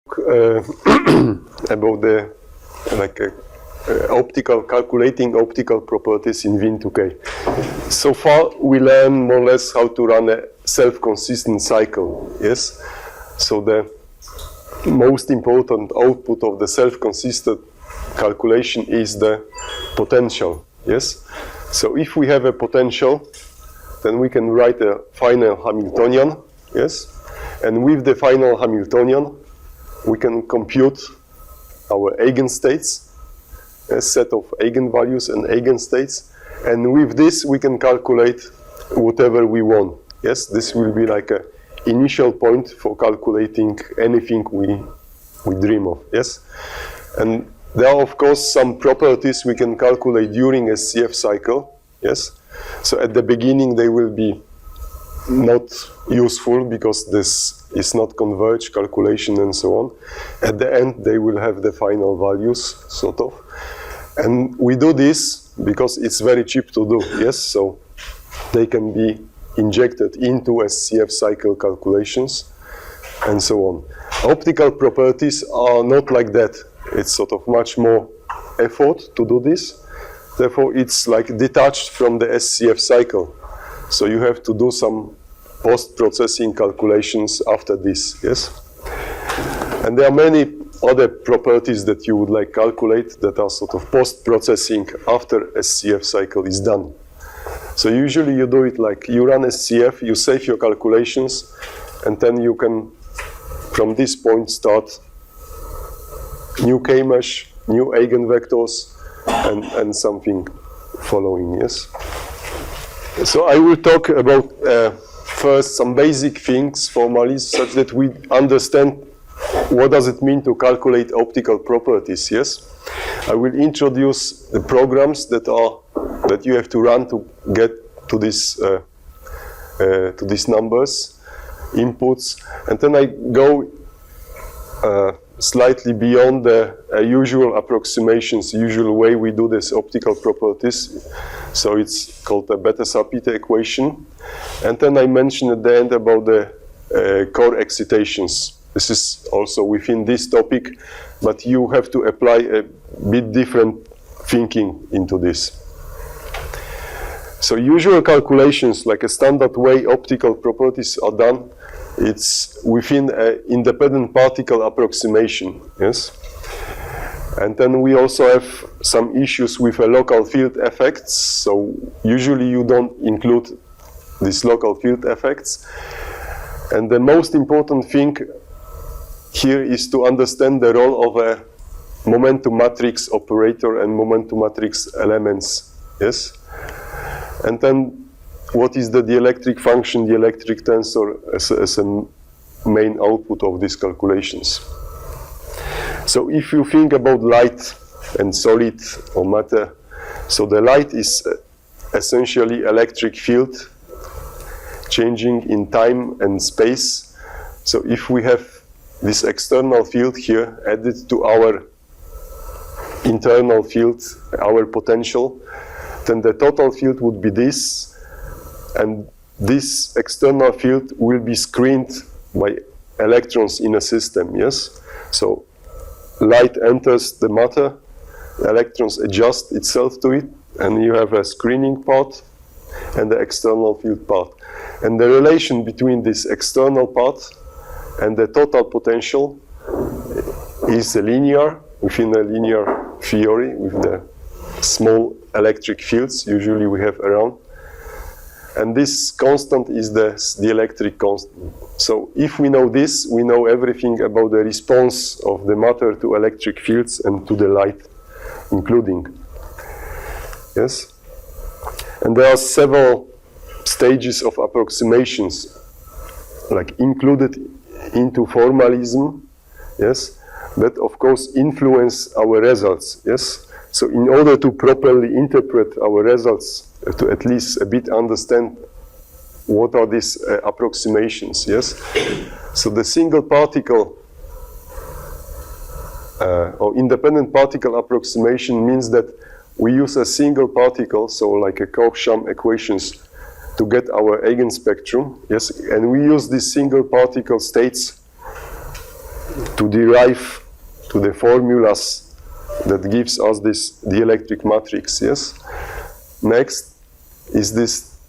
About the optical calculating optical properties in WIEN2k. So far, we learned more or less how to run a self-consistent cycle. Yes, so the most important output of the self-consistent calculation is the potential. Yes, so if we have a potential, then we can write a final Hamiltonian. Yes, and with the final Hamiltonian, we can compute our eigenstates, a set of eigenvalues and eigenstates, and with this we can calculate whatever we want. Yes, this will be like an initial point for calculating anything we dream of. Yes, and there are of course some properties we can calculate during a CF cycle. Yes, so at the beginning they will be not useful because this is not converged calculation and so on. At the end, they will have the final values, sort of. And we do this because it's very cheap to do, yes? So they can be injected into SCF cycle calculations and so on. Optical properties are not like that. It's sort of much more effort to do this. Therefore, it's like detached from the SCF cycle. So you have to do some post-processing calculations after this, yes? And there are many other properties that you would like calculate that are sort of post-processing after SCF cycle is done. So usually you do it like you run SCF, you save your calculations, and then you can, from this point, start new K-mesh, new eigenvectors, and something following, yes? So I will talk about first some basic things formally, such that we understand what does it mean to calculate optical properties. Yes, I will introduce the programs that you have to run to get to these numbers, inputs, and then I go slightly beyond the usual approximations, usual way we do this optical properties. So it's called the Bethe-Salpeter Equation. And then I mentioned at the end about the core excitations. This is also within this topic, but you have to apply a bit different thinking into this. So usual calculations, like a standard way optical properties are done, it's within an independent particle approximation, yes? And then we also have some issues with local field effects. So usually you don't include these local field effects. And the most important thing here is to understand the role of a momentum matrix operator and momentum matrix elements, yes? And then what is the dielectric function, dielectric tensor as a main output of these calculations. So if you think about light and solid or matter, so the light is essentially electric field changing in time and space. So if we have this external field here added to our internal field, our potential, then the total field would be this, and this external field will be screened by electrons in a system, yes? So light enters the matter, the electrons adjust itself to it, and you have a screening part and the external field part. And the relation between this external part and the total potential is linear, within a linear theory, with the small electric fields usually we have around. And this constant is the dielectric constant. So if we know this, we know everything about the response of the matter to electric fields and to the light, including. Yes? And there are several stages of approximations, like included into formalism, yes, that of course influence our results, yes? So in order to properly interpret our results, to at least a bit understand what are these approximations, yes? So the single particle or independent particle approximation means that we use a single particle, so like a Koch-Sham equations, to get our eigenspectrum, yes? And we use these single particle states to derive to the formulas that gives us this dielectric matrix, yes? Next is this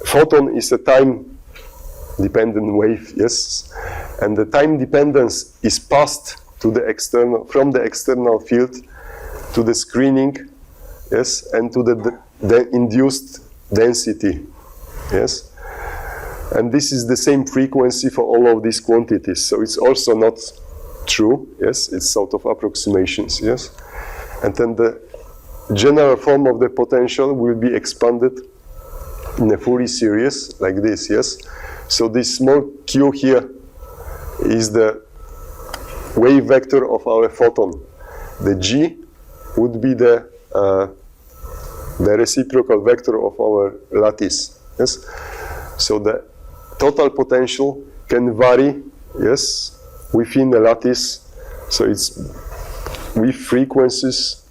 photon is a time-dependent wave, yes? And the time dependence is passed to the external, from the external field to the screening, yes, and to the induced density, yes? And this is the same frequency for all of these quantities, so it's also not true, yes, it's sort of approximations, yes? And then the general form of the potential will be expanded in a Fourier series like this, yes? So this small q here is the wave vector of our photon. The g would be the reciprocal vector of our lattice, yes? So the total potential can vary, yes, within the lattice, so it's with frequencies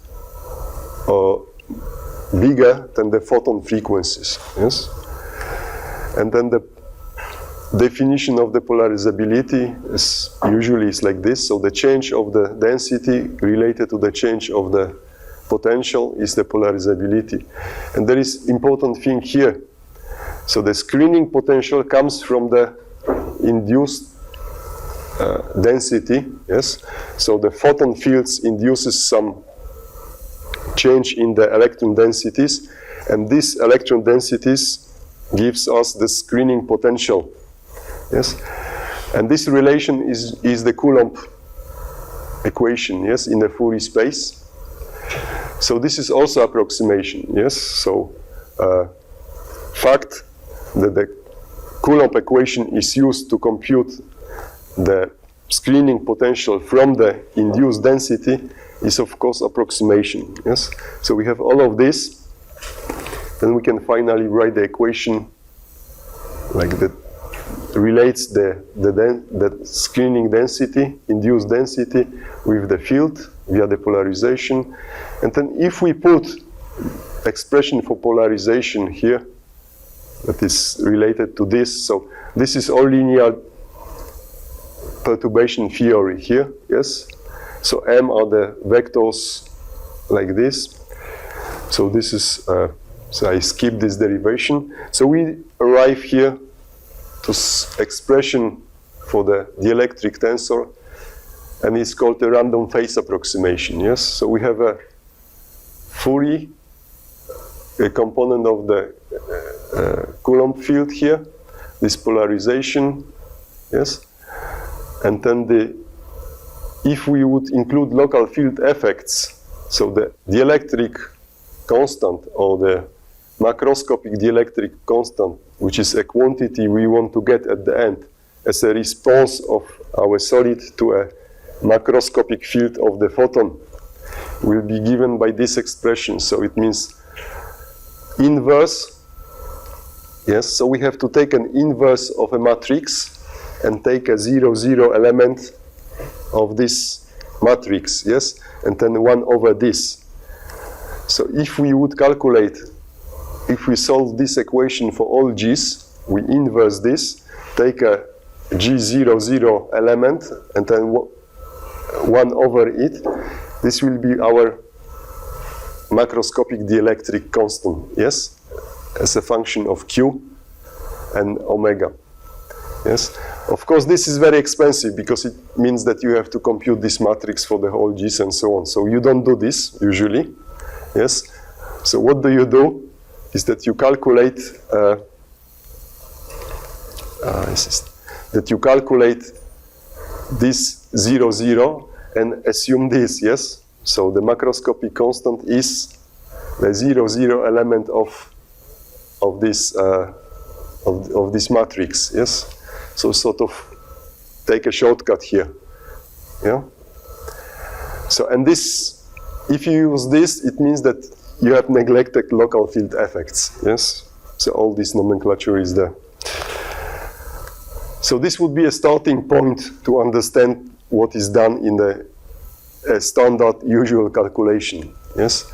bigger than the photon frequencies, yes? And then the definition of the polarizability is usually like this, so the change of the density related to the change of the potential is the polarizability. And there is important thing here. So the screening potential comes from the induced density, yes? So the photon fields induces some change in the electron densities, and these electron densities gives us the screening potential, yes? And this relation is the Coulomb equation, yes, in the Fourier space. So this is also approximation, yes? So fact that the Coulomb equation is used to compute the screening potential from the induced density is of course approximation, yes? So we have all of this, then we can finally write the equation like that relates the screening density, induced density, with the field via the polarization. And then if we put expression for polarization here, that is related to this, so this is all linear perturbation theory here, yes? So M are the vectors like this. So this is, so I skip this derivation. So we arrive here to expression for the dielectric tensor, and it's called a random phase approximation, yes? So we have a Fourier, a component of the Coulomb field here, this polarization, yes? And then if we would include local field effects, so the dielectric constant or the macroscopic dielectric constant, which is a quantity we want to get at the end as a response of our solid to a macroscopic field of the photon, will be given by this expression. So it means inverse, yes, so we have to take an inverse of a matrix and take a 0, 0 element of this matrix, yes, and then 1 over this. So if we would calculate, if we solve this equation for all g's, we inverse this, take a g0, 0 element, and then 1 over it. This will be our macroscopic dielectric constant, yes, as a function of q and omega, yes. Of course, this is very expensive because it means that you have to compute this matrix for the whole g's and so on. So you don't do this usually, yes. So what do you do is that you calculate this 0, 0 and assume this, yes. So the macroscopic constant is the 0, 0 element of this matrix, yes. So sort of take a shortcut here, yeah. So and this, if you use this, it means that you have neglected local field effects, yes. So all this nomenclature is there. So this would be a starting point to understand what is done in the standard usual calculation, yes.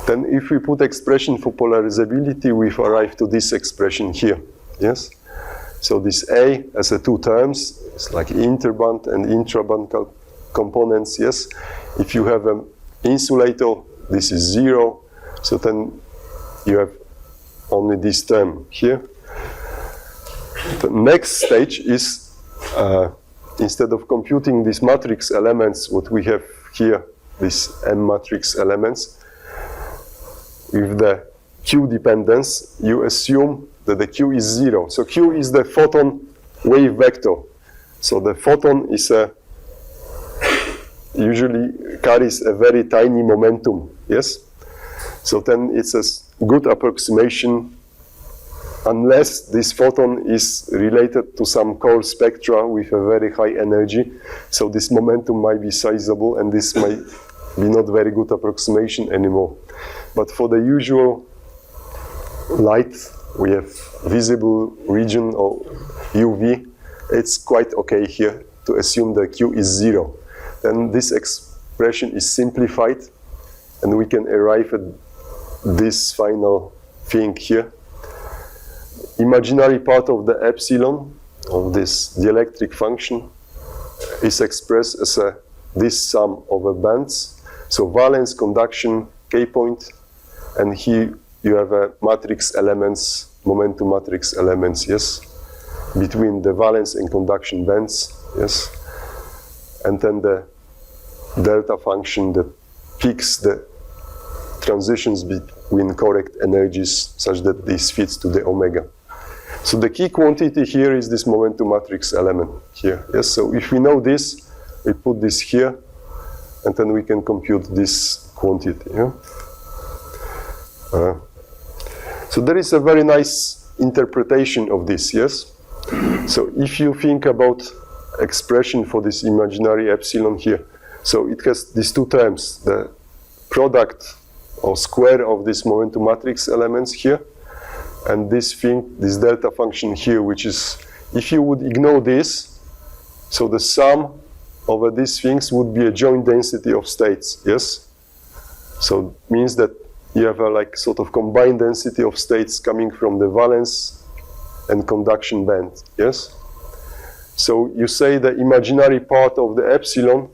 Then if we put expression for polarizability, we've arrived to this expression here, yes. So this A as a two terms, it's like interband and intraband components, yes. If you have an insulator, this is 0, so then you have only this term here. The next stage is, instead of computing these matrix elements, what we have here, these M matrix elements, with the Q dependence, you assume that the Q is 0. So Q is the photon wave vector. So the photon is usually carries a very tiny momentum, yes? So then it's a good approximation, unless this photon is related to some core spectra with a very high energy. So this momentum might be sizable, and this might be not very good approximation anymore. But for the usual light, we have visible region or UV, it's quite okay here to assume that Q is 0. Then this expression is simplified, and we can arrive at this final thing here. Imaginary part of the epsilon of this dielectric function is expressed as this sum over bands. So valence, conduction, K point, and here you have a matrix elements, momentum matrix elements, yes, between the valence and conduction bands, yes, and then the delta function that picks the transitions between correct energies such that this fits to the omega. So the key quantity here is this momentum matrix element here, yes. So if we know this, we put this here, and then we can compute this quantity. Yeah? So there is a very nice interpretation of this, yes? So if you think about expression for this imaginary epsilon here, so it has these two terms, the product or square of this momentum matrix elements here, and this thing, this delta function here, which is, if you would ignore this, so the sum over these things would be a joint density of states, yes? So it means that you have a like sort of combined density of states coming from the valence and conduction band, yes? So you say the imaginary part of the epsilon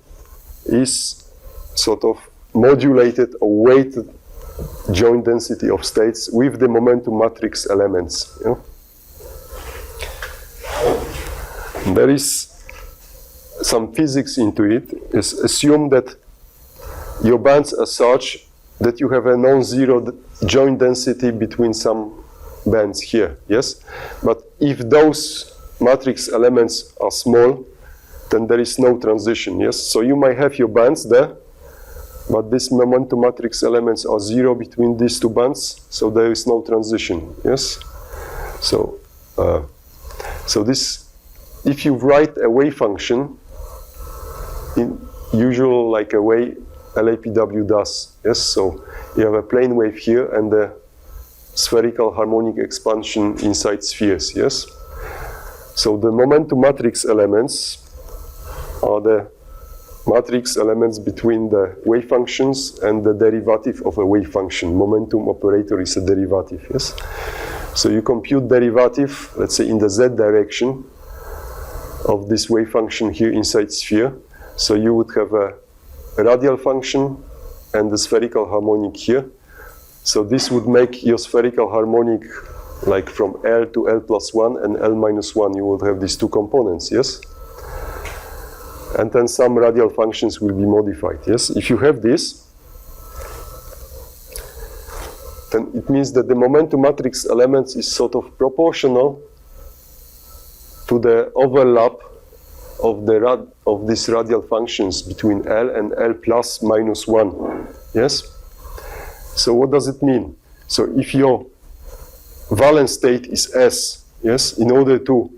is sort of modulated or weighted joint density of states with the momentum matrix elements. Yeah? There is some physics into it. Is assume that your bands are such that you have a non-zero joint density between some bands here, yes? But if those matrix elements are small, then there is no transition, yes? So you might have your bands there, but these momentum matrix elements are 0 between these two bands, so there is no transition, yes? So, so this, if you write a wave function in usual like a way LAPW does, yes? So you have a plane wave here and the spherical harmonic expansion inside spheres, yes? So the momentum matrix elements are the matrix elements between the wave functions and the derivative of a wave function. Momentum operator is a derivative, yes? So you compute derivative, let's say in the z direction of this wave function here inside sphere. So you would have a radial function and the spherical harmonic here. So this would make your spherical harmonic like from L to L+1 and L-1. You would have these two components, yes? And then some radial functions will be modified, yes? If you have this, then it means that the momentum matrix elements is sort of proportional to the overlap of these radial functions between L and L+-1, yes? So what does it mean? So if your valence state is S, yes, in order to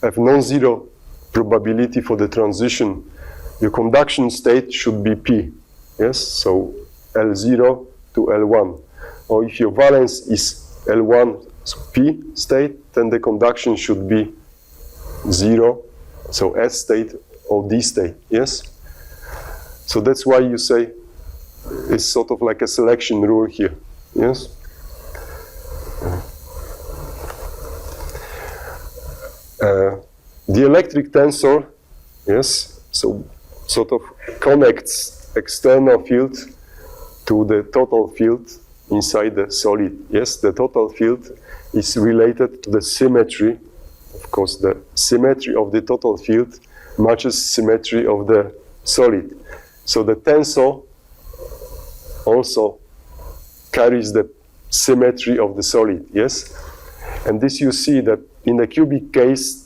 have non-zero probability for the transition, your conduction state should be P, yes? So L0 to L1. Or if your valence is L1, so P state, then the conduction should be 0, so S state or D state, yes? So that's why you say it's sort of like a selection rule here, yes? dielectric tensor, yes, so sort of connects external field to the total field inside the solid. Yes, the total field is related to the symmetry. Of course, the symmetry of the total field matches symmetry of the solid. So the tensor also carries the symmetry of the solid, yes? And this you see that in the cubic case,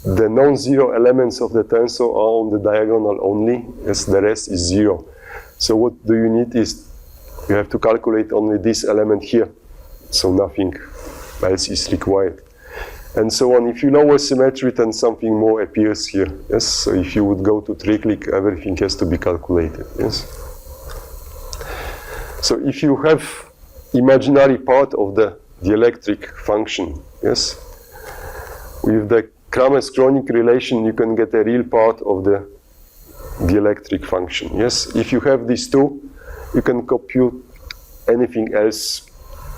the non-zero elements of the tensor are on the diagonal only, yes, the rest is zero. So what do you need is, you have to calculate only this element here, so nothing else is required. And so on. If you lower symmetry, then something more appears here, yes? So if you would go to triclic, everything has to be calculated, yes? So if you have imaginary part of the dielectric function, yes, with the Kramer-Kronig relation, you can get a real part of the dielectric function, yes. If you have these two, you can compute anything else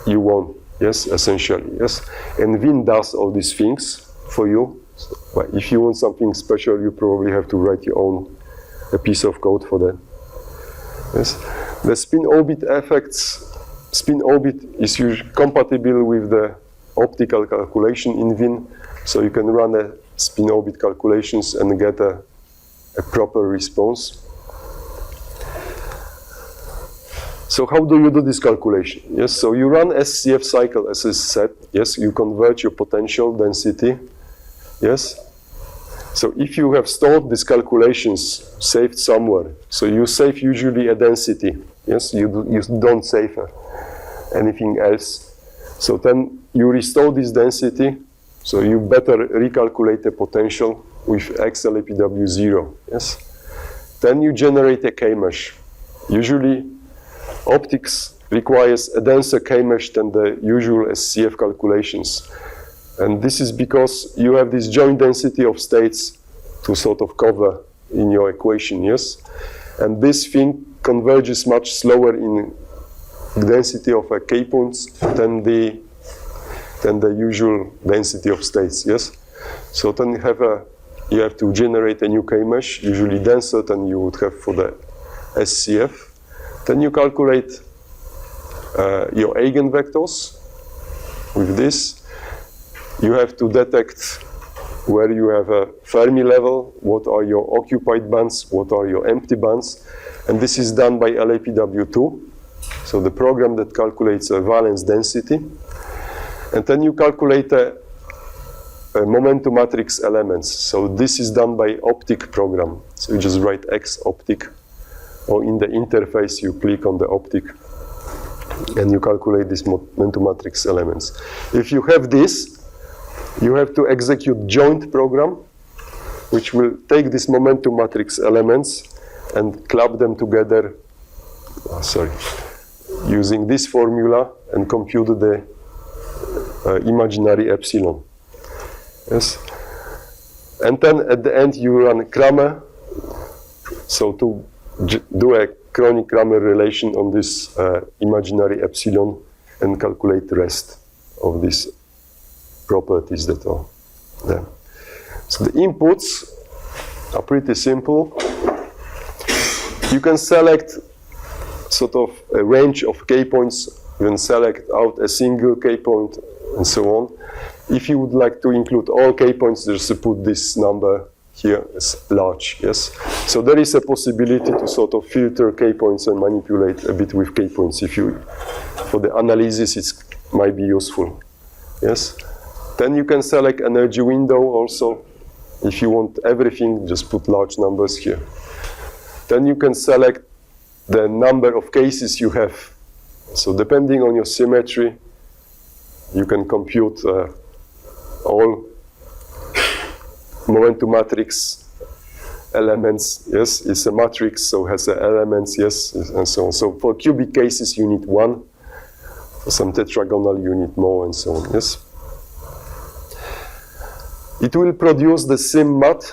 you want, yes, essentially, yes. And WIEN does all these things for you. So, well, if you want something special, you probably have to write your own a piece of code for that, yes. The spin orbit effects, spin orbit is usually compatible with the optical calculation in WIEN, so you can run a spin orbit calculations and get a proper response. So how do you do this calculation? Yes, so you run SCF cycle as I said. Yes, you convert your potential density. Yes. So if you have stored these calculations saved somewhere, so you save usually a density. Yes, you don't save anything else. So then you restore this density, so you better recalculate the potential with XL APW+lo. Yes. Then you generate a K-mesh. Usually optics requires a denser K-mesh than the usual SCF calculations. And this is because you have this joint density of states to sort of cover in your equation, yes? And this thing converges much slower in density of K points than the usual density of states, yes? So then you have to generate a new K-mesh, usually denser than you would have for the SCF. Then you calculate your eigenvectors with this. You have to detect where you have a Fermi level, what are your occupied bands, what are your empty bands. And this is done by LAPW2, so the program that calculates a valence density. And then you calculate a momentum matrix elements. So this is done by optic program. So you just write X optic, or in the interface you click on the optic and you calculate these momentum matrix elements. If you have this, you have to execute joint program, which will take these momentum matrix elements and club them together, using this formula and compute the imaginary epsilon. Yes. And then at the end you run Kramer, so to do a Kronig-Kramer relation on this imaginary epsilon and calculate the rest of these properties that are there. So the inputs are pretty simple. You can select sort of a range of K points. You can select out a single K point and so on. If you would like to include all K points, just put this number here as large, yes? So there is a possibility to sort of filter K points and manipulate a bit with K points. If you, for the analysis, it might be useful, yes? Then you can select energy window also. If you want everything, just put large numbers here. Then you can select the number of cases you have. So depending on your symmetry, you can compute all momentum matrix elements. Yes, it's a matrix, so has elements, yes, and so on. So for cubic cases, you need one. For some tetragonal, you need more, and so on, yes. It will produce the SymMat,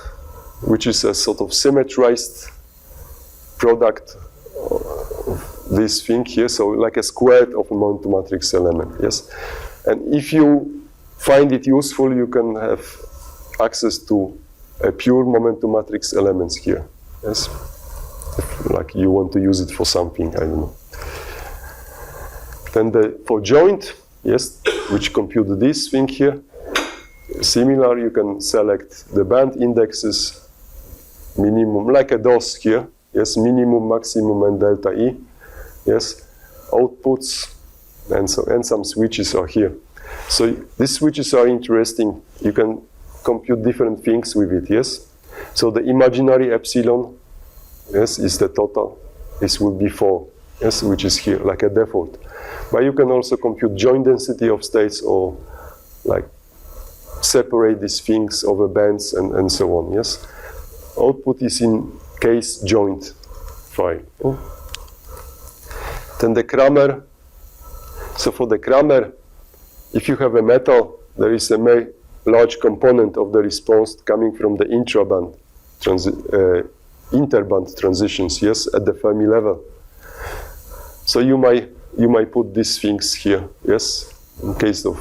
which is a sort of symmetrized product of this thing here, so like a squared of a momentum matrix element, yes. And if you find it useful, you can have access to a pure momentum matrix elements here. Yes, if, like you want to use it for something, I don't know. Then for joint, yes, which compute this thing here. Similar, you can select the band indexes, minimum, like a DOS here. Yes, minimum, maximum, and delta E. Yes, outputs, and some switches are here. So these switches are interesting. You can compute different things with it. Yes. So the imaginary epsilon, yes, is the total. This will be 4. Yes, which is here like a default. But you can also compute joint density of states or like separate these things over bands and so on. Yes. Output is in case joint file. Then the Kramer. So for the Kramer, if you have a metal, there is a very large component of the response coming from the intraband, interband transitions, yes, at the Fermi level. So you might put these things here, yes. In case of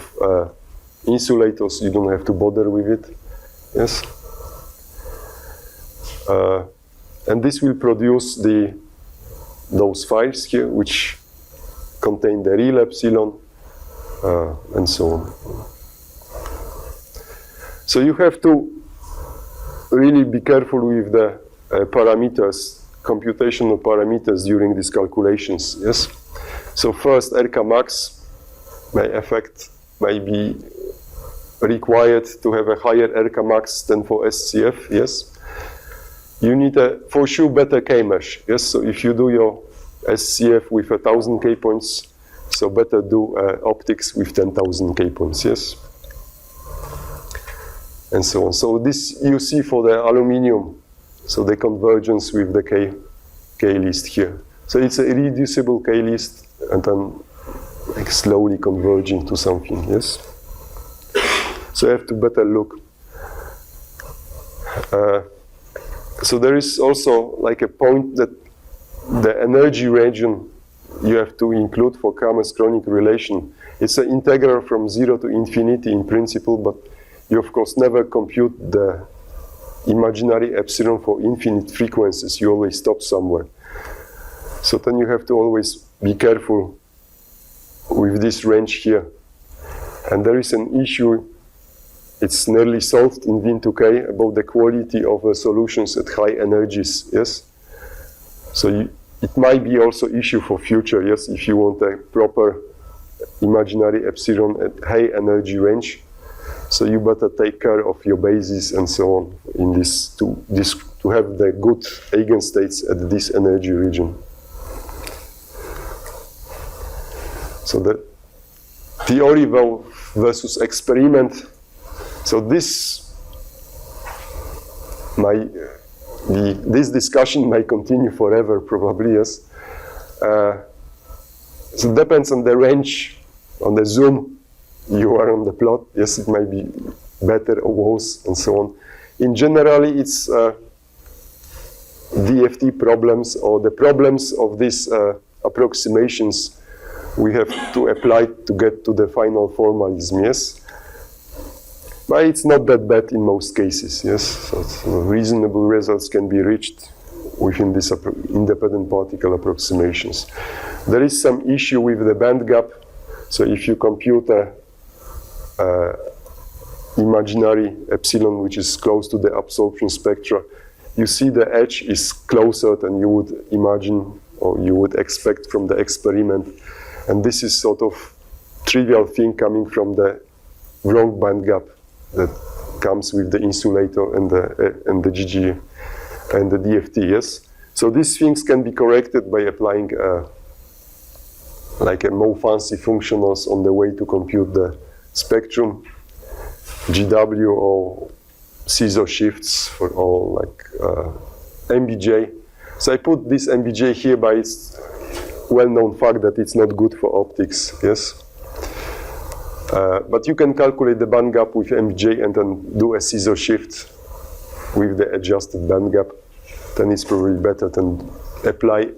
insulators, you don't have to bother with it, yes. And this will produce those files here, which contain the real epsilon, and so on. So you have to really be careful with the parameters, computational parameters during these calculations, yes? So first, RK max may be required to have a higher RK max than for SCF, yes? You need for sure better K mesh, yes? So if you do your SCF with 1,000 K points, so better do optics with 10,000 K points, yes? And so on. So this you see for the aluminium, so the convergence with the K list here. So it's a irreducible K list and then like slowly converging to something, yes? So you have to better look. So there is also like a point that the energy region you have to include for Kramer's chronic relation. It's an integral from 0 to infinity in principle, but you of course never compute the imaginary epsilon for infinite frequencies. You always stop somewhere. So then you have to always be careful with this range here. And there is an issue, it's nearly solved in WIEN2k, about the quality of the solutions at high energies, yes? So it might be also issue for future, yes, if you want a proper imaginary epsilon at high energy range. So you better take care of your bases and so on in this to have the good eigenstates at this energy region. So the theory versus experiment. So this discussion may continue forever, probably, yes. So it depends on the range, on the zoom you are on the plot. Yes, it might be better or worse, and so on. In general, it's DFT problems or the problems of these approximations we have to apply to get to the final formalism, yes. But it's not that bad in most cases, yes. So reasonable results can be reached within these independent particle approximations. There is some issue with the band gap. So if you compute a imaginary epsilon which is close to the absorption spectra, you see the edge is closer than you would imagine or you would expect from the experiment. And this is sort of trivial thing coming from the wrong band gap that comes with the insulator and the GG and the DFT, yes? So these things can be corrected by applying like a more fancy functionals on the way to compute the spectrum, GW or CISO shifts for all like MBJ. So I put this MBJ here by its well-known fact that it's not good for optics, yes? But you can calculate the band gap with MBJ and then do a CISO shift with the adjusted band gap. Then it's probably better than apply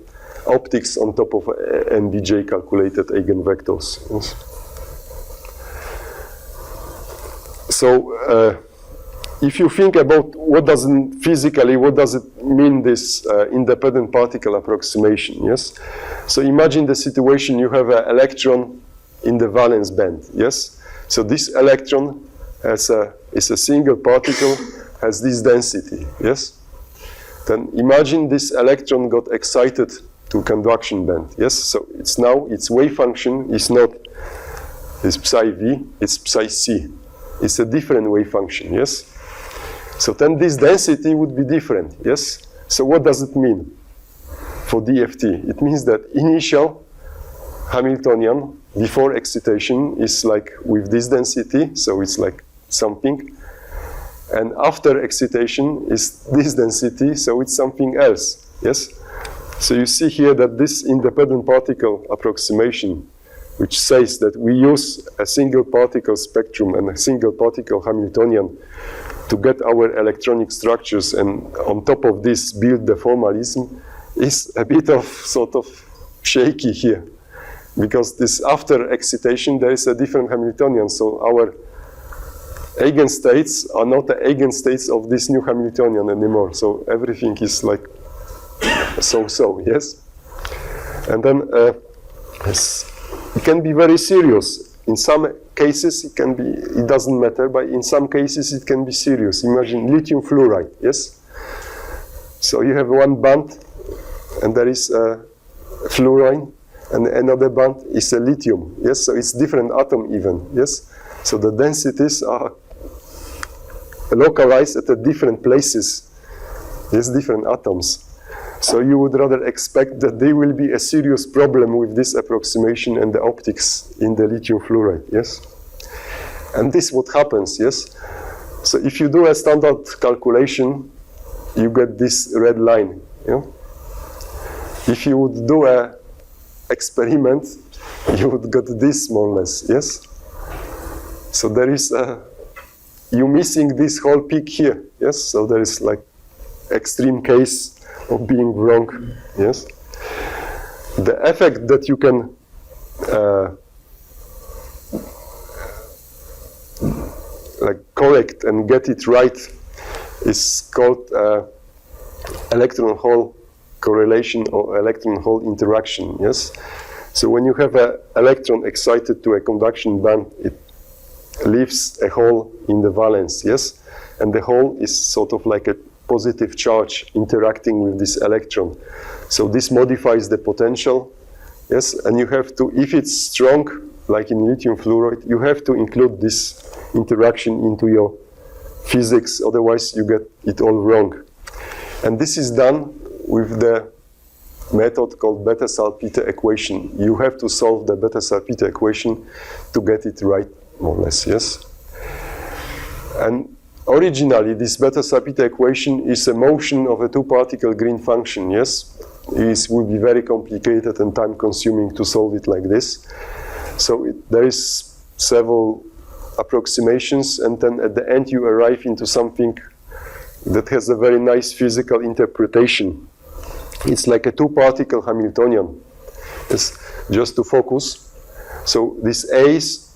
optics on top of MBJ calculated eigenvectors. Yes. So if you think about what does it mean, this independent particle approximation, yes? So imagine the situation, you have an electron in the valence band, yes? So this electron is a single particle, has this density, yes? Then imagine this electron got excited to conduction band, yes? So it's now, its wave function is not this psi v, it's psi c. It's a different wave function, yes? So then this density would be different, yes? So what does it mean for DFT? It means that initial Hamiltonian before excitation is like with this density, so it's like something. And after excitation is this density, so it's something else, yes? So you see here that this independent particle approximation, which says that we use a single particle spectrum and a single particle Hamiltonian to get our electronic structures, and on top of this build the formalism, is a bit of sort of shaky here. Because this after excitation there is a different Hamiltonian, so our eigenstates are not the eigenstates of this new Hamiltonian anymore. So everything is like so-so, yes? And then it can be very serious. In some cases it doesn't matter, but in some cases it can be serious. Imagine lithium fluoride, yes? So you have one band and there is a fluorine, and another band is a lithium, yes? So it's different atom even, yes? So the densities are localized at the different places, yes, different atoms. So you would rather expect that there will be a serious problem with this approximation and the optics in the lithium fluoride, yes? And this is what happens, yes? So if you do a standard calculation, you get this red line, yeah? If you would do a experiment, you would get this more or less, yes? So there is you're missing this whole peak here, yes? So there is like extreme case of being wrong, yes? The effect that you can like correct and get it right is called electron-hole correlation or electron-hole interaction, yes? So when you have an electron excited to a conduction band, it leaves a hole in the valence, yes? And the hole is sort of like a positive charge interacting with this electron. So this modifies the potential, yes? And you have to, if it's strong, like in lithium fluoride, you have to include this interaction into your physics, otherwise you get it all wrong. And this is done with the method called Bethe-Salpeter Equation. You have to solve the Bethe-Salpeter Equation to get it right, more or less, yes? And originally, this Bethe-Salpeter Equation is a motion of a two-particle green function, yes? It will be very complicated and time-consuming to solve it like this. So there is several approximations, and then at the end you arrive into something that has a very nice physical interpretation. It's like a two-particle Hamiltonian. It's just to focus. So these A's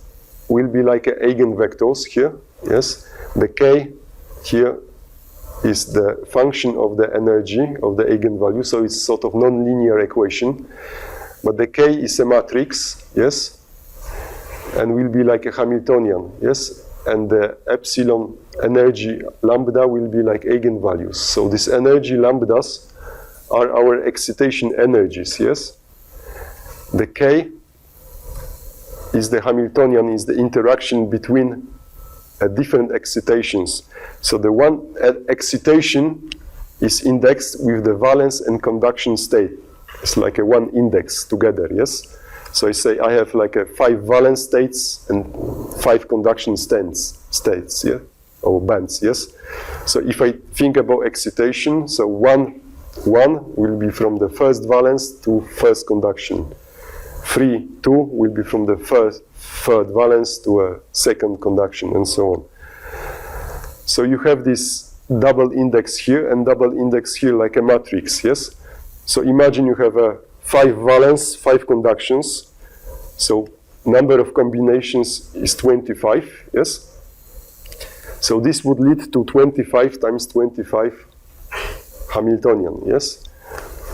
will be like eigenvectors here, yes? The K here is the function of the energy of the eigenvalue, so it's sort of non-linear equation. But the K is a matrix, yes? And will be like a Hamiltonian, yes? And the epsilon energy lambda will be like eigenvalues. So these energy lambdas are our excitation energies, yes? The K is the Hamiltonian, is the interaction between different excitations. So the one excitation is indexed with the valence and conduction state. It's like a one index together, yes? So I say I have like a 5 valence states and 5 conduction states, yeah? Or bands, yes? So if I think about excitation, so 1 will be from the first valence to first conduction. 3, 2 will be from the third valence to a second conduction, and so on. So you have this double index here and double index here like a matrix, yes? So imagine you have a 5 valence, 5 conductions. So number of combinations is 25, yes? So this would lead to 25 times 25 Hamiltonian, yes?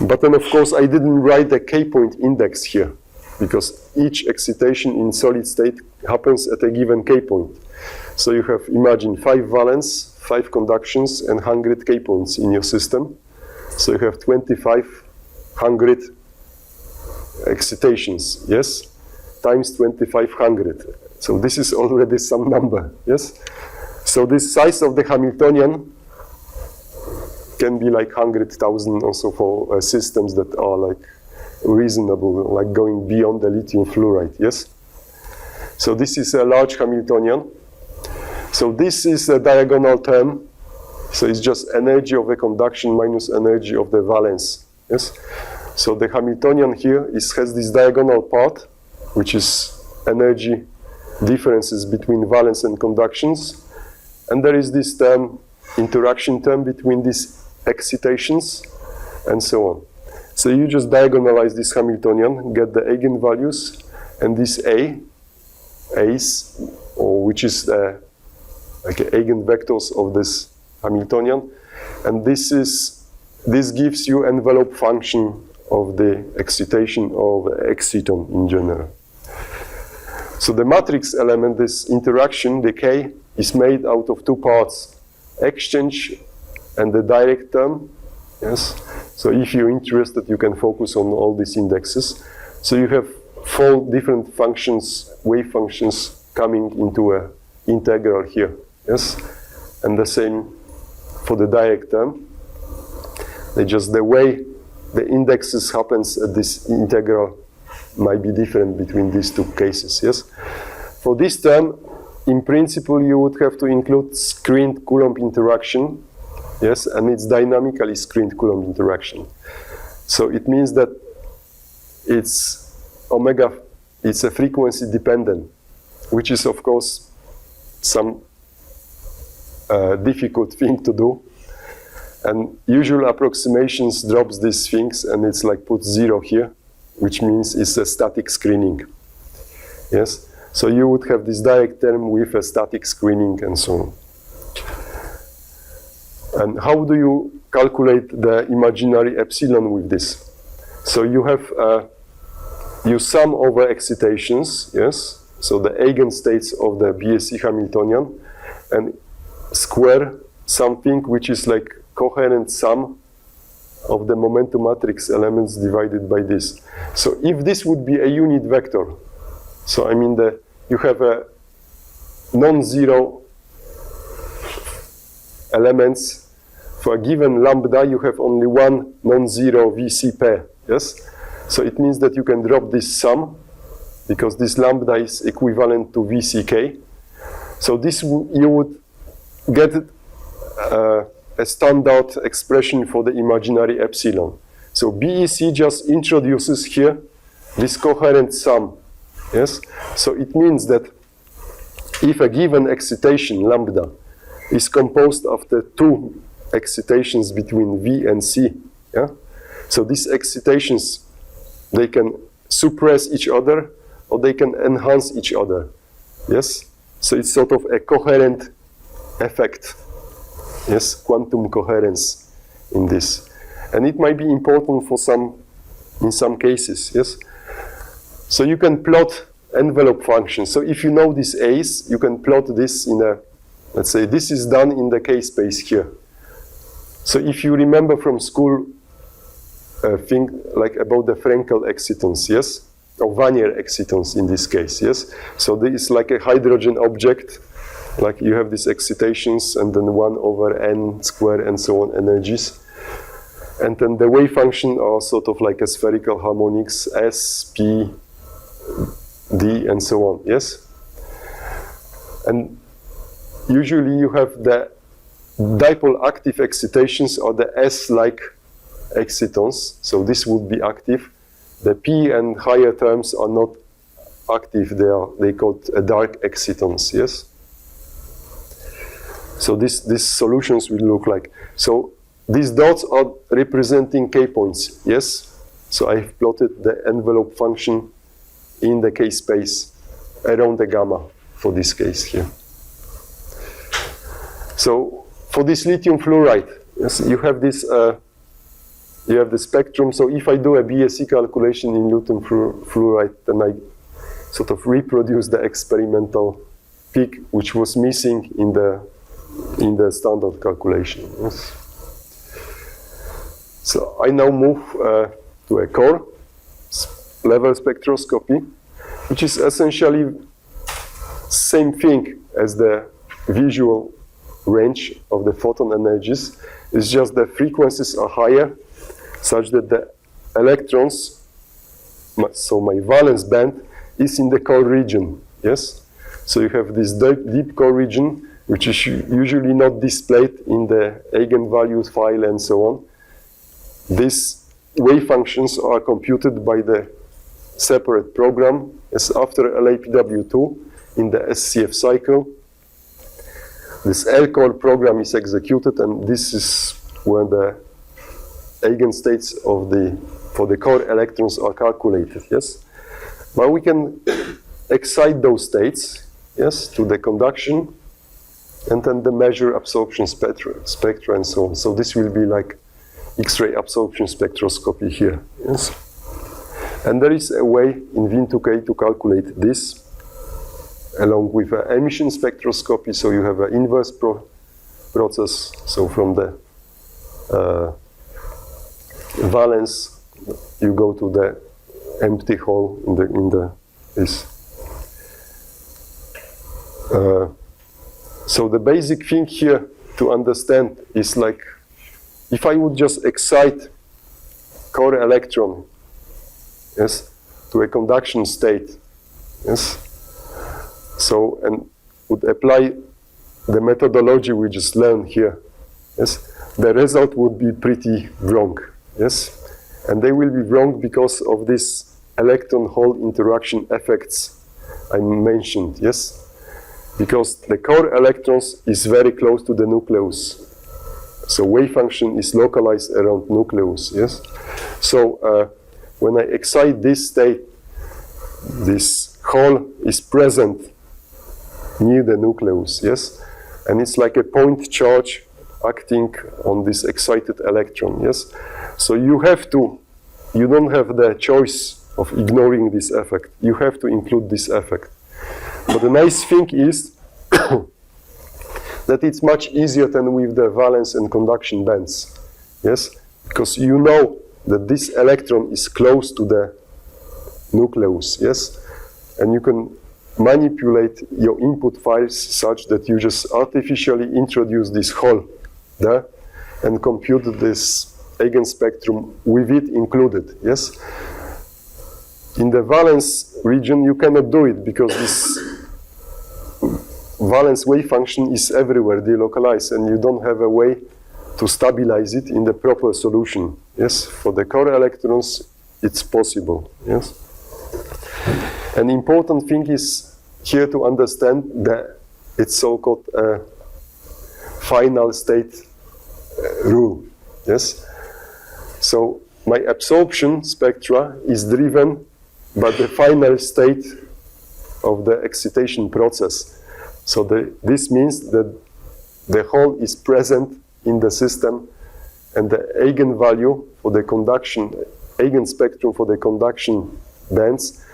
But then, of course, I didn't write the k-point index here, because each excitation in solid state happens at a given k-point. So you have, imagine, 5 valence, 5 conductions, and 100 k-points in your system. So you have 2,500 excitations, yes? Times 2,500. So this is already some number, yes? So this size of the Hamiltonian can be like 100,000 also for systems that are like reasonable, like going beyond the lithium fluoride, yes? So this is a large Hamiltonian. So this is a diagonal term. So it's just energy of the conduction minus energy of the valence, yes? So the Hamiltonian here has this diagonal part, which is energy differences between valence and conductions. And there is this term, interaction term between these excitations, and so on. So you just diagonalize this Hamiltonian, get the eigenvalues, and this A's, or which is like eigenvectors of this Hamiltonian, and this gives you envelope function of the excitation of the exciton in general. So the matrix element, this interaction, the K, is made out of 2 parts, exchange and the direct term, yes? So if you're interested, you can focus on all these indexes. So you have 4 different functions, wave functions, coming into an integral here, yes? And the same for the direct term. The way the indexes happens at this integral might be different between these 2 cases, yes? For this term, in principle, you would have to include screened Coulomb interaction, yes, and it's dynamically screened Coulomb interaction. So it means that it's a frequency dependent, which is, of course, some difficult thing to do. And usual approximations drops these things, and it's like put 0 here, which means it's a static screening, yes? So you would have this direct term with a static screening and so on. And how do you calculate the imaginary epsilon with this? So you have, you sum over excitations, yes? So the eigenstates of the BSE Hamiltonian, and square something which is like coherent sum of the momentum matrix elements divided by this. So if this would be a unit vector, so I mean you have a non-zero elements. For a given lambda, you have only one non-zero VC pair, yes? So it means that you can drop this sum, because this lambda is equivalent to VCK. So this you would get a standard expression for the imaginary epsilon. So BEC just introduces here this coherent sum, yes? So it means that if a given excitation, lambda, is composed of the 2 excitations between V and C, yeah? So these excitations, they can suppress each other, or they can enhance each other, yes? So it's sort of a coherent effect, yes, quantum coherence in this. And it might be important for in some cases, yes? So you can plot envelope functions. So if you know these A's, you can plot this in a, let's say this is done in the K-space here. So if you remember from school, think like about the Frenkel excitons, yes? Or Vanier excitons in this case, yes? So there is like a hydrogen object, like you have these excitations and then 1 over n squared and so on energies. And then the wave function are sort of like a spherical harmonics, S, P, D, and so on, yes? And usually you have the dipole active excitations or the S-like excitons, so this would be active. The P and higher terms are not active, they called dark excitons, yes? So these solutions will look like, so these dots are representing K points, yes? So I've plotted the envelope function in the K space around the gamma for this case here. So for this lithium fluoride, yes, you have this, you have the spectrum. So if I do a BSE calculation in lithium fluoride, then I sort of reproduce the experimental peak, which was missing in the standard calculation. Yes. So I now move to a core level spectroscopy, which is essentially same thing as the visual range of the photon energies. It's just the frequencies are higher, such that the electrons, so my valence band, is in the core region. Yes. So you have this deep core region, which is usually not displayed in the eigenvalues file and so on. These wave functions are computed by the separate program as after LAPW2 in the SCF cycle. This L-core program is executed, and this is where the eigenstates for the core electrons are calculated. Yes, but we can excite those states, yes, to the conduction, and then the measure absorption spectra and so on. So this will be like X-ray absorption spectroscopy here. Yes, and there is a way in WIEN2k to calculate this along with emission spectroscopy. So you have an inverse process. So from the valence, you go to the empty hole in this. So the basic thing here to understand is like, if I would just excite core electron, yes, to a conduction state, yes, so, and would apply the methodology we just learned here, yes, the result would be pretty wrong, yes, and they will be wrong because of this electron-hole interaction effects I mentioned, yes, because the core electrons is very close to the nucleus. So wave function is localized around nucleus, yes? So when I excite this state, this hole is present near the nucleus, yes? And it's like a point charge acting on this excited electron, yes? So you don't have the choice of ignoring this effect. You have to include this effect. But the nice thing is that it's much easier than with the valence and conduction bands, yes? Because you know that this electron is close to the nucleus, yes? And you can manipulate your input files such that you just artificially introduce this hole there and compute this eigenspectrum with it included, yes? In the valence region, you cannot do it because this valence wave function is everywhere delocalized, and you don't have a way to stabilize it in the proper solution. Yes, for the core electrons, it's possible. Yes, an important thing is here to understand that it's so-called final state rule. Yes, so my absorption spectra is driven by the final state of the excitation process. So this means that the hole is present in the system, and the eigenvalue for the conduction, eigenspectrum for the conduction bands,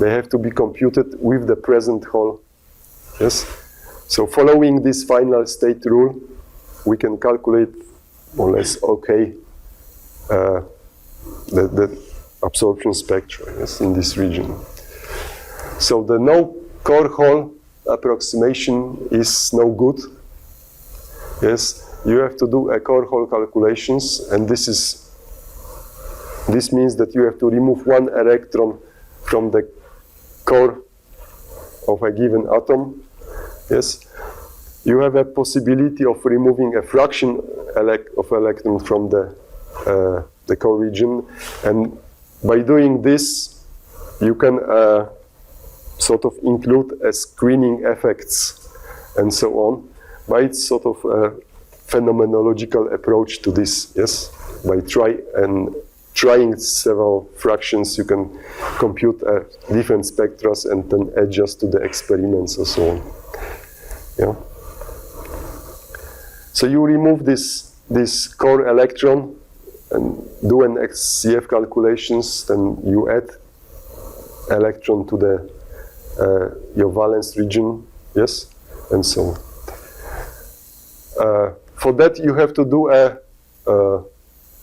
they have to be computed with the present hole. Yes. So following this final state rule, we can calculate more or less okay the absorption spectra, yes, in this region. So the no core hole approximation is no good. Yes, you have to do a core hole calculations, and this means that you have to remove one electron from the core of a given atom. Yes, you have a possibility of removing a fraction of electron from the core region, and by doing this, you can sort of include a screening effects and so on. But it's sort of a phenomenological approach to this, yes? By trying several fractions, you can compute different spectra and then adjust to the experiments and so on. Yeah. So you remove this core electron and do an XCF calculations, then you add electron to the your valence region, yes, and so on. For that you have to do a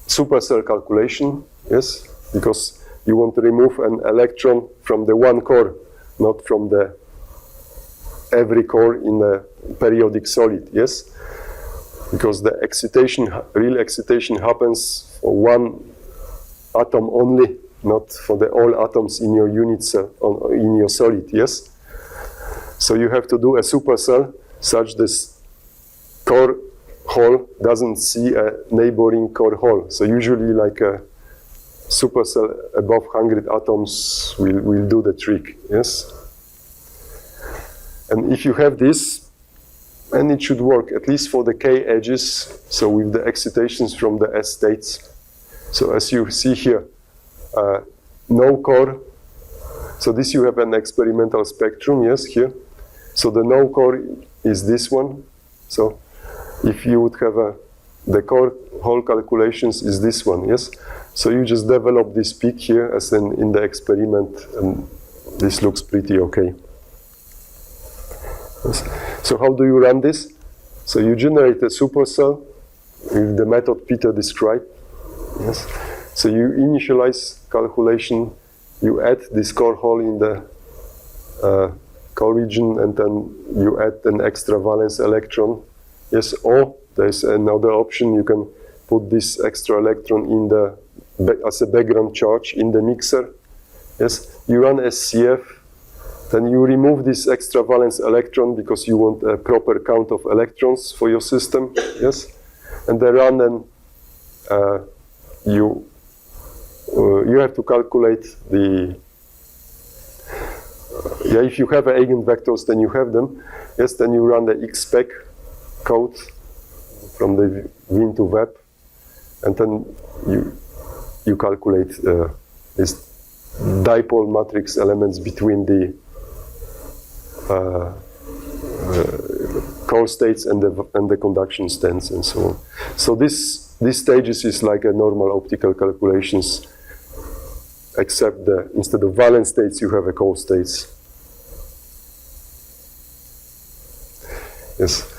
supercell calculation, yes, because you want to remove an electron from the one core, not from the every core in a periodic solid, yes, because the excitation, real excitation happens for one atom only, not for the all atoms in your unit cell, in your solid, yes. So you have to do a supercell such this core hole doesn't see a neighboring core hole. So usually like a supercell above 100 atoms will do the trick, yes. And if you have this, and it should work at least for the K edges, so with the excitations from the S states. So as you see here, no core. So this you have an experimental spectrum, yes, here. So the no core is this one. So if you would have the core hole calculations is this one, yes. So you just develop this peak here as in the experiment, and this looks pretty okay. Yes. So how do you run this? So you generate a supercell with the method Peter described, yes. So you initialize calculation, you add this core hole in the core region, and then you add an extra valence electron. Yes, or there's another option, you can put this extra electron in the as a background charge in the mixer. Yes, you run SCF, then you remove this extra valence electron because you want a proper count of electrons for your system. Yes, and then run, and you have to calculate the if you have eigenvectors, then you have them. Yes, then you run the xspec code from the WIEN2 web, and then you calculate this dipole matrix elements between the core states and the conduction states and so on. So this stages is like a normal optical calculations, except instead of valence states you have a core states. Yes.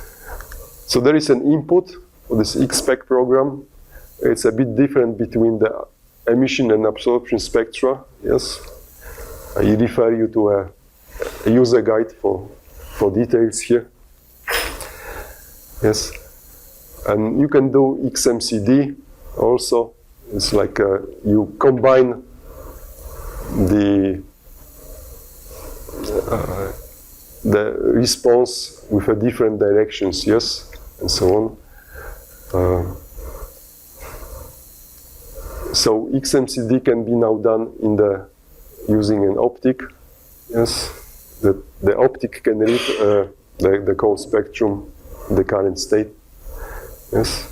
So there is an input for this xspec program. It's a bit different between the emission and absorption spectra. Yes, I refer you to a user guide for details here. Yes, and you can do XMCD also. It's like you combine the response with a different directions. Yes, and so on. So XMCD can be now done using an optic. Yes, the optic can read the core spectrum, the current state. Yes.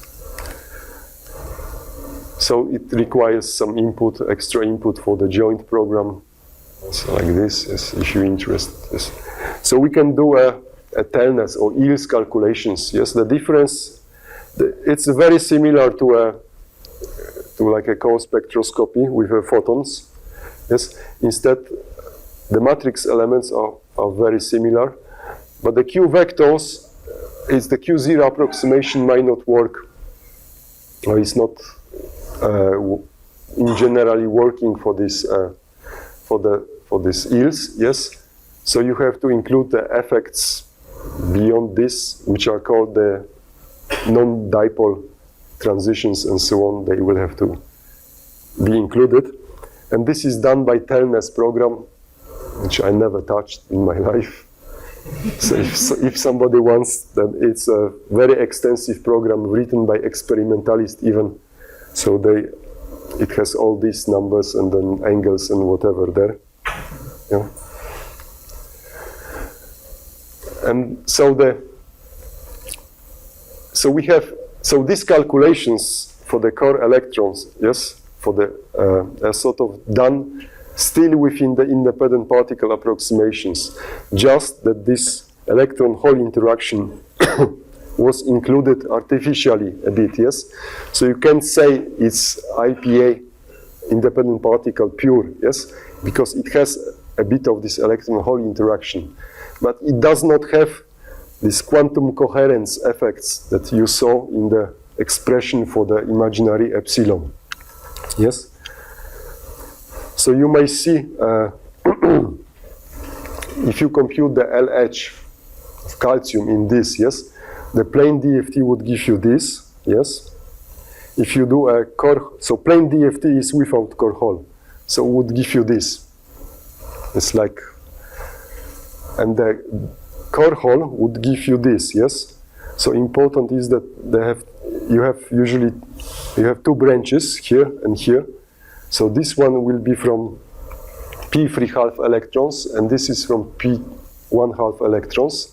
So it requires some input, extra input for the joint program. So like this, yes, if you're interested. Yes. So we can do a TELNES or EELS calculations. Yes, the difference, it's very similar to like a core spectroscopy with photons. Yes, instead the matrix elements are very similar, but the Q vectors, the Q0 approximation might not work, or it's not in generally working for this for this EELS. Yes, so you have to include the effects beyond this, which are called the non-dipole transitions and so on. They will have to be included, and this is done by TELNES program, which I never touched in my life. So if somebody wants, then it's a very extensive program written by experimentalists even. So it has all these numbers and then angles and whatever there. Yeah. And so these calculations for the core electrons, yes, for the are sort of done still within the independent particle approximations, just that this electron-hole interaction was included artificially a bit, yes? So you can't say it's IPA, independent particle, pure, yes? Because it has a bit of this electron-hole interaction. But it does not have these quantum coherence effects that you saw in the expression for the imaginary epsilon, yes? So you may see, if you compute the LH of calcium in this, yes, the plain DFT would give you this, yes. If you do a core, so plain DFT is without core hole, so it would give you this. It's like, and the core hole would give you this, yes. So important is that you have two branches here and here. So this one will be from p 3/2 electrons, and this is from p 1/2 electrons,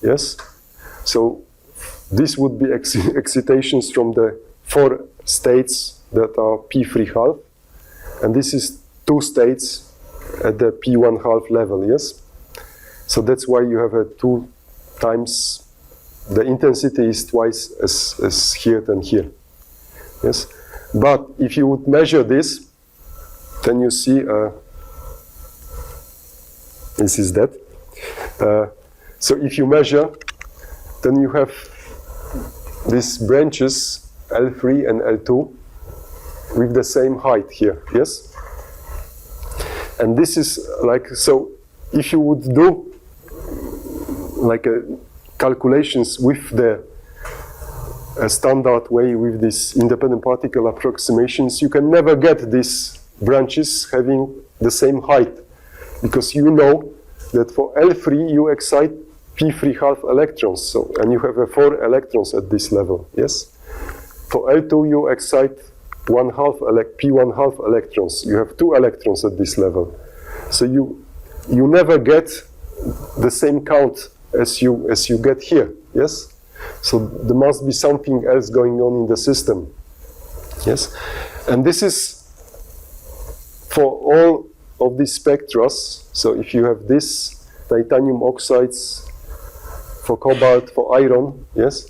yes. So this would be excitations from the 4 states that are p 3/2, and this is 2 states at the p 1/2 level, yes. So that's why you have a 2 times, the intensity is twice as here than here, yes. But if you would measure this, then you see, this is that. So if you measure, then you have these branches, L3 and L2, with the same height here, yes? And this is like, so if you would do like calculations with the standard way with these independent particle approximations, you can never get these branches having the same height, because you know that for L3 you excite p 3/2 electrons, so, and you have 4 electrons at this level, yes? For L2 you excite p 1/2 electrons, you have 2 electrons at this level. So you never get the same count as you get here, yes? So there must be something else going on in the system, yes? And this is for all of these spectras. So if you have this titanium oxides, for cobalt, for iron, yes?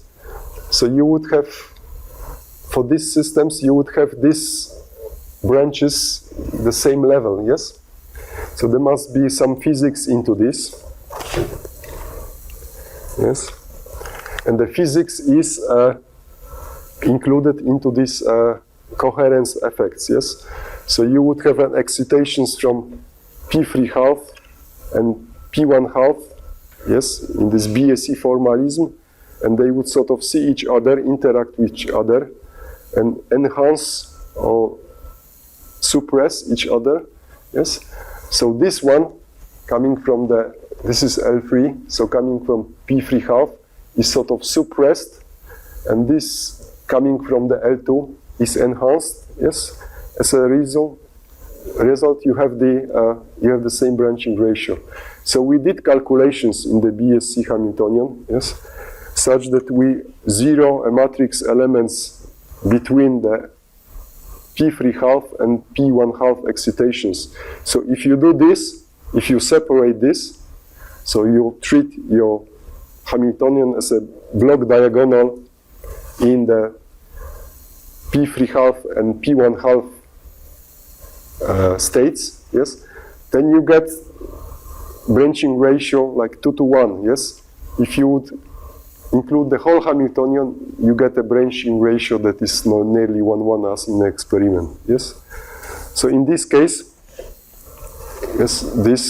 So you would have, for these systems, you would have these branches the same level, yes? So there must be some physics into this, yes? And the physics is included into these coherence effects, yes? So you would have an excitations from p 3/2 and p 1/2, yes, in this BSE formalism, and they would sort of see each other, interact with each other, and enhance or suppress each other, yes. So this one, coming from this is L3, so coming from p 3/2 is sort of suppressed, and this coming from the L2 is enhanced, yes. As a result, you have the same branching ratio. So we did calculations in the BSE Hamiltonian, yes, such that we zero a matrix elements between the p 3/2 and p 1/2 excitations. So if you do this, if you separate this, so you treat your Hamiltonian as a block diagonal in the p 3/2 and p 1/2 states, yes, then you get branching ratio like 2:1, yes. If you would include the whole Hamiltonian, you get a branching ratio that is nearly 1:1 as in the experiment, yes. So in this case, yes, this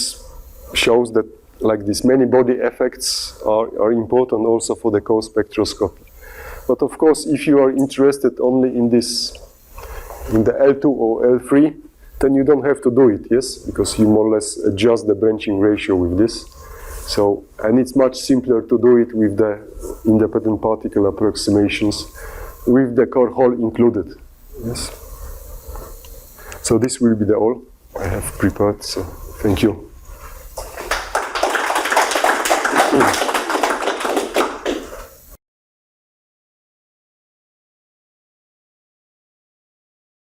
shows that like these many body effects are important also for the co-spectroscopy. But of course, if you are interested only in this, in the L2 or L3, then you don't have to do it, yes, because you more or less adjust the branching ratio with this. So, and it's much simpler to do it with the independent particle approximations with the core hole included, yes. So this will be all I have prepared, so thank you.